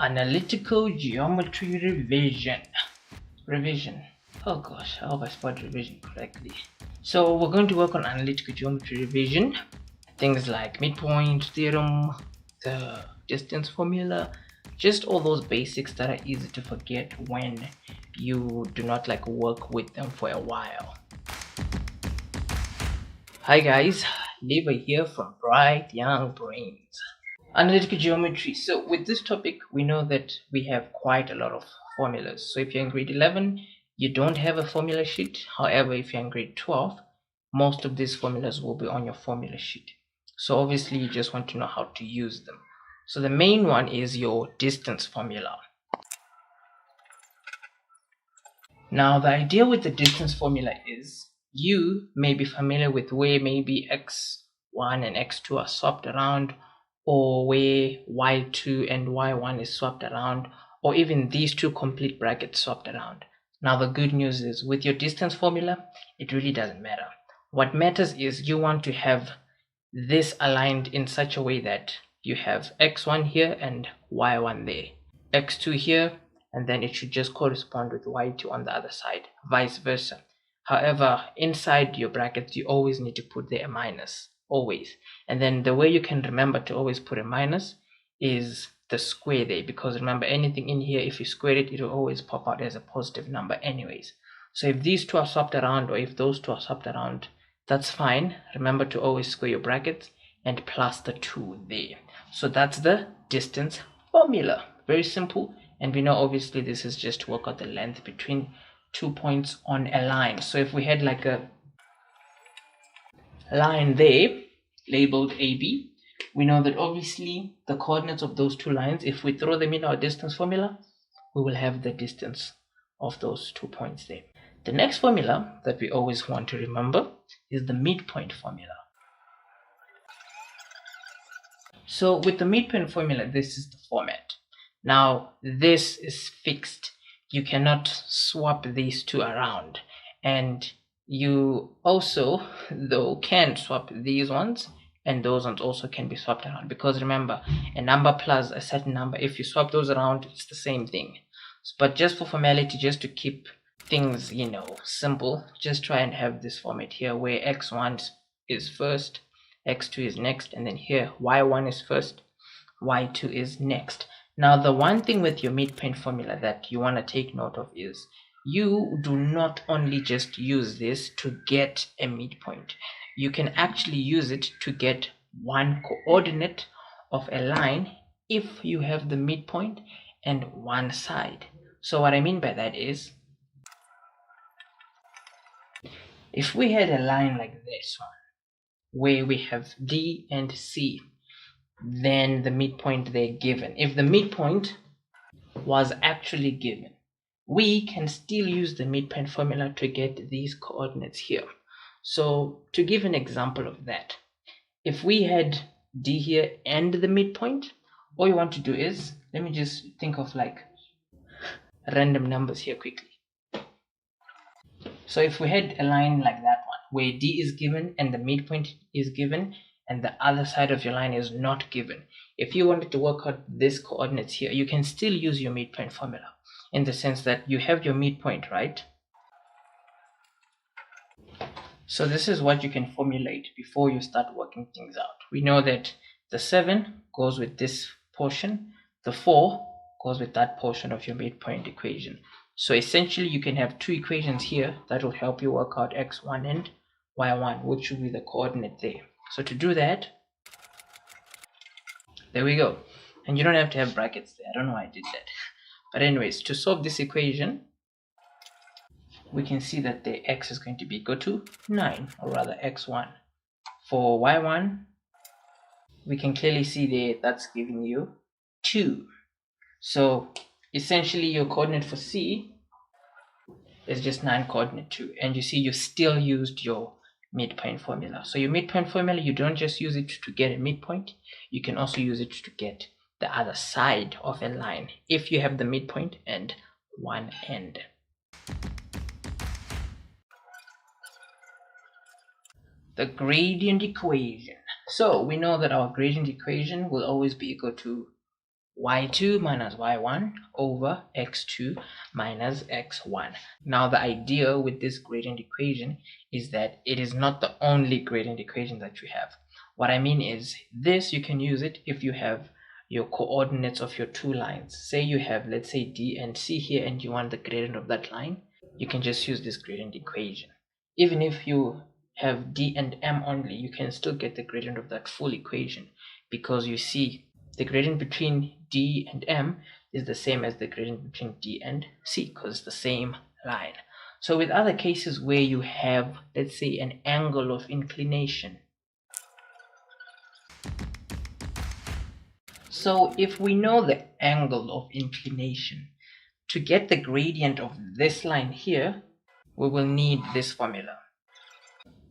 Analytical Geometry Revision. Oh gosh, I hope I spelled revision correctly. So we're going to work on analytical geometry revision. Things like midpoint theorem, the distance formula, just all those basics that are easy to forget when you do not work with them for a while. Hi guys, Levi here from Bright Young Brains. Analytical geometry. So with this topic, we know that we have quite a lot of formulas. So if you're in grade 11, you don't have a formula sheet. However, if you're in grade 12, most of these formulas will be on your formula sheet. So obviously you just want to know how to use them. So the main one is your distance formula. Now the idea with the distance formula is you may be familiar with where maybe x1 and x2 are swapped around, or where y2 and y1 is swapped around, or even these two complete brackets swapped around. Now the good news is with your distance formula, it really doesn't matter. What matters is you want to have this aligned in such a way that you have x1 here and y1 there, x2 here, and then it should just correspond with y2 on the other side, vice versa. However, inside your brackets, you always need to put there a minus, always. And then the way you can remember to always put a minus is the square there, because remember, anything in here, if you square it, it will always pop out as a positive number anyways. So if these two are swapped around, or if those two are swapped around, that's fine. Remember to always square your brackets and plus the 2 there. So that's the distance formula. Very simple. And we know obviously this is just to work out the length between 2 points on a line. So if we had like a line there labeled AB, we know that obviously the coordinates of those two lines, if we throw them in our distance formula, we will have the distance of those 2 points there. The next formula that we always want to remember is the midpoint formula. So with the midpoint formula, this is the format. Now this is fixed. You cannot swap these two around, and you also though can swap these ones, and those ones also can be swapped around, because remember, a number plus a certain number, if you swap those around, it's the same thing. But just for formality, just to keep things simple, just try and have this format here where x1 is first, x2 is next, and then here y1 is first, y2 is next. Now the one thing with your midpoint formula that you want to take note of is you do not only just use this to get a midpoint. You can actually use it to get one coordinate of a line if you have the midpoint and one side. So what I mean by that is, if we had a line like this one where we have D and C, then the midpoint they're given. If the midpoint was actually given, we can still use the midpoint formula to get these coordinates here. So to give an example of that, if we had D here and the midpoint, all you want to do is, let me just think of random numbers here quickly. So if we had a line like that one where D is given and the midpoint is given and the other side of your line is not given, if you wanted to work out this coordinates here, you can still use your midpoint formula, in the sense that you have your midpoint, right? So this is what you can formulate before you start working things out. We know that the 7 goes with this portion, the 4 goes with that portion of your midpoint equation. So essentially you can have two equations here that will help you work out x1 and y1, which will be the coordinate there. So to do that, there we go. And you don't have to have brackets there. I don't know why I did that. But anyways, to solve this equation, we can see that the x is going to be equal to 9, or rather x1. For y1, we can clearly see there that's giving you 2. So essentially your coordinate for C is just 9 coordinate 2, and you see you still used your midpoint formula. So your midpoint formula, you don't just use it to get a midpoint, you can also use it to get the other side of a line if you have the midpoint and one end. The gradient equation. So we know that our gradient equation will always be equal to y2 minus y1 over x2 minus x1. Now the idea with this gradient equation is that it is not the only gradient equation that you have. What I mean is this, you can use it if you have your coordinates of your two lines. Say you have, let's say, D and C here, and you want the gradient of that line, you can just use this gradient equation. Even if you have D and M only, you can still get the gradient of that full equation, because you see the gradient between D and M is the same as the gradient between D and C, because it's the same line. So with other cases where you have, let's say, an angle of inclination, so if we know the angle of inclination, to get the gradient of this line here, we will need this formula.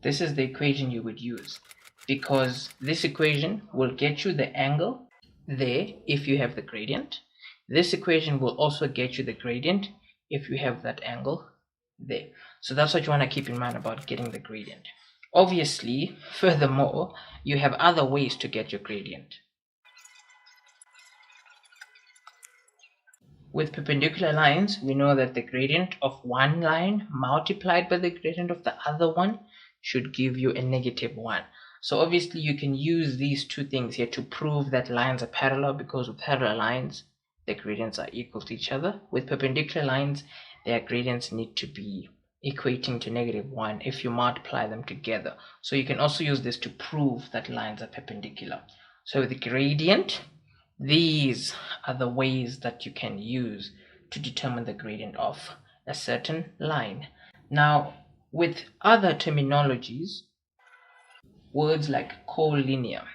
This is the equation you would use, because this equation will get you the angle there if you have the gradient. This equation will also get you the gradient if you have that angle there. So that's what you want to keep in mind about getting the gradient. Obviously, furthermore, you have other ways to get your gradient. With perpendicular lines, we know that the gradient of one line multiplied by the gradient of the other one should give you a -1. So obviously you can use these two things here to prove that lines are parallel, because with parallel lines, the gradients are equal to each other. With perpendicular lines, their gradients need to be equating to -1 if you multiply them together. So you can also use this to prove that lines are perpendicular. So with the gradient, these are the ways that you can use to determine the gradient of a certain line. Now, with other terminologies, words like collinear.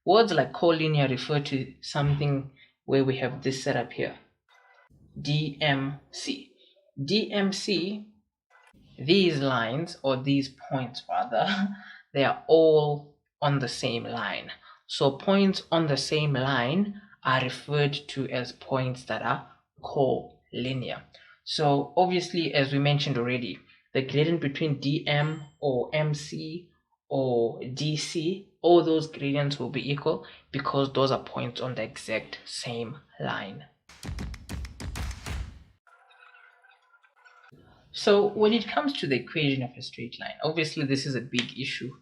Words like collinear refer to something where we have this setup here, DMC. DMC, these lines, or these points rather, they are all on the same line. So points on the same line are referred to as points that are collinear. So obviously, as we mentioned already, the gradient between DM or MC or DC, all those gradients will be equal because those are points on the exact same line. So when it comes to the equation of a straight line, obviously this is a big issue.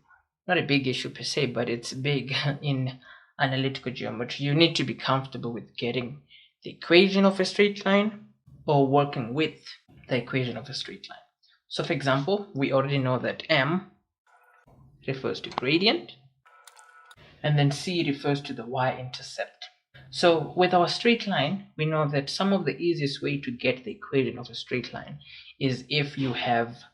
Not a big issue per se, but it's big in analytical geometry. You need to be comfortable with getting the equation of a straight line or working with the equation of a straight line. So for example, we already know that M refers to gradient, and then C refers to the y-intercept. So with our straight line, we know that some of the easiest way to get the equation of a straight line is if you have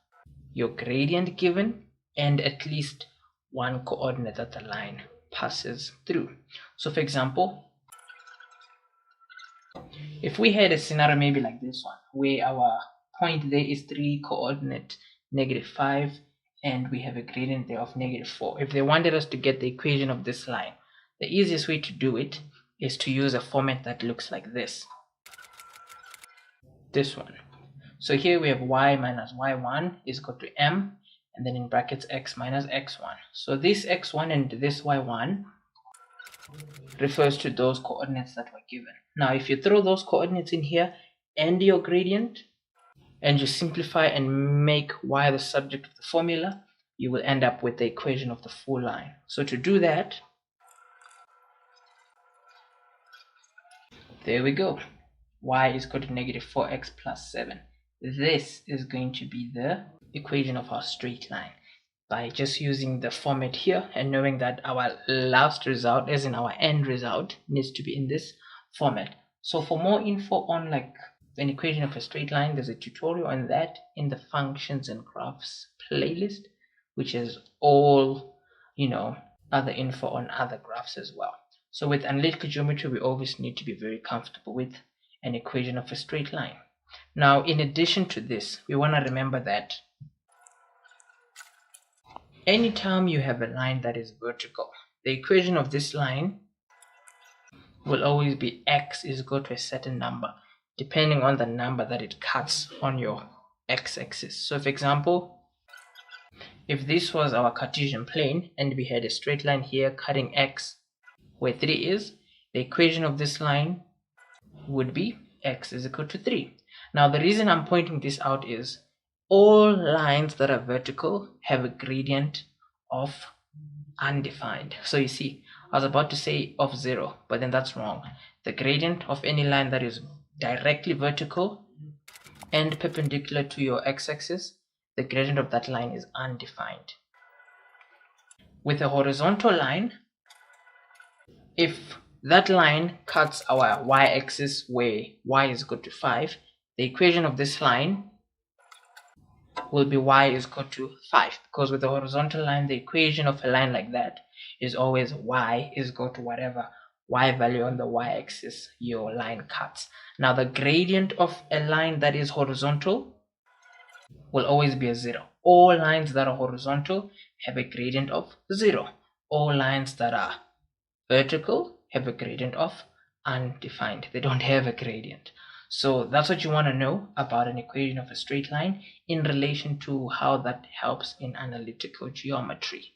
your gradient given and at least one coordinate that the line passes through. So for example, if we had a scenario maybe like this one, where our point there is 3 coordinate -5, and we have a gradient there of -4. If they wanted us to get the equation of this line, the easiest way to do it is to use a format that looks like this. This one. So here we have y minus y1 is equal to m, and then in brackets x minus x1. So this x1 and this y1 refers to those coordinates that were given. Now if you throw those coordinates in here and your gradient, and you simplify and make y the subject of the formula, you will end up with the equation of the full line. So to do that, there we go. Y is equal to -4x plus 7. This is going to be the equation of our straight line. By just using the format here and knowing that our last result, as in our end result, needs to be in this format. So for more info on like an equation of a straight line, there's a tutorial on that in the functions and graphs playlist, which is all, other info on other graphs as well. So with analytical geometry, we always need to be very comfortable with an equation of a straight line. Now, in addition to this, we want to remember that anytime you have a line that is vertical, the equation of this line will always be x is equal to a certain number, depending on the number that it cuts on your x-axis. So for example, if this was our Cartesian plane and we had a straight line here cutting x where 3 is, the equation of this line would be x is equal to 3. Now the reason I'm pointing this out is all lines that are vertical have a gradient of undefined. So you see, I was about to say of 0, but then that's wrong. The gradient of any line that is directly vertical and perpendicular to your x-axis, the gradient of that line is undefined. With a horizontal line, if that line cuts our y-axis where y is equal to 5, the equation of this line will be y is equal to 5, because with the horizontal line, the equation of a line like that is always y is equal to whatever y value on the y-axis your line cuts. Now the gradient of a line that is horizontal will always be a 0. All lines that are horizontal have a gradient of 0. All lines that are vertical have a gradient of undefined. They don't have a gradient. So that's what you want to know about an equation of a straight line in relation to how that helps in analytical geometry.